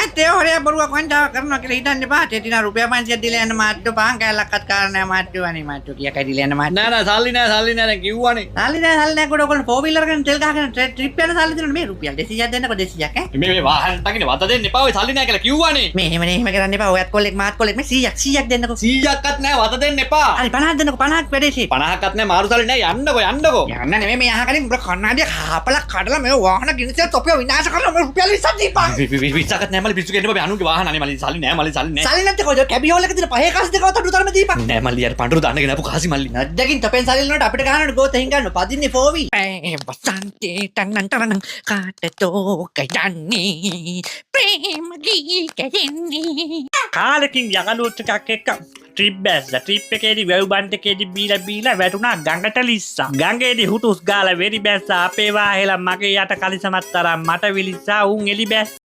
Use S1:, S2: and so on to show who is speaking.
S1: ආයෙත් ඒ හොරේ බරුවක් වංචාවක් කරනවා කියලා හිතන්න එපා. ටෙටිනා රුපියල් 500ක් දීලා යන මාට්ටු පහන් කැලක්වත් කාරණා මාට්ටු වනේ මාට්ටු කියා කැඩිලා යන මාට්ටු.
S2: නෑ සල්ලි නෑ දැන් කිව්වනේ.
S1: සල්ලි නෑ කොට ඔයගොල්ලෝ 4 wheeler එකෙන් තෙල් ගහගෙන ට්‍රිප් යන සල්ලි දෙනවා මේ රුපියල් 200ක් දෙන්නකො 200ක් ඈ.
S2: මේ වාහන තකින වත දෙන්න එපා ඔය සල්ලි නෑ කියලා කිව්වනේ.
S1: මේ එහෙම කරන්න එපා. ඔයත් කොල්ලෙක් මාත් කොල්ලෙක් මේ 100ක් දෙන්නකො.
S2: 100ක්වත් නෑ වත දෙන්න එපා.
S1: හරි 50ක් දෙන්නකො 50ක් වැඩේසි.
S2: 50ක්වත් නෑ මාරු සල්ලි නෑ යන්නකෝ.
S1: යන්න නෙමෙයි මේ අහකලින් උඹ කන්නාඩිය කාපලා කඩලා මේ වාහන ගිනිසෙ තොපිය විනාශ කරලා මේ රුපියල් 20ක් දීපන්.
S2: 20ක්වත් නෑ මල්ලි පිස්සු කෙන්න බෑ අනුන්ගේ වාහන අනේ මල්ලි සල්ලි නෑ
S1: සල්ලි නැත්te කොහෙද කැබියෝල් එක දින පහේ කාස් දෙකව තඩු තරම දීපන්.
S2: නෑ මල්ලි යාර පඬුරු දාන්න ගෙනපු කාසි මල්ලි.
S1: නැද්දකින් තපෙන් සල්ලි වලට අපිට ගහනට ගෝතෙන් ගන්න පදින්නේ 4 wheel. වසන්තේ ටන්නන් කාටතෝ කයන්නේ ප්‍රේම ගීත දෙන්නේ.
S3: කාලෙකින් යකඩුවත් එකක් එක්ක ට්‍රිප් බැස්සා. ට්‍රිප් එකේදී වැව් බන්ට් එකේදී බීලා වැටුණා ගඟට ලිස්සා. ගඟේදී හුටුස් ගාලා වෙරි බැස්සා. අපේ වාහෙලා මගේ යට කලිසමත් තරම් මට විලිස්සා උන් එලි බැස්සා.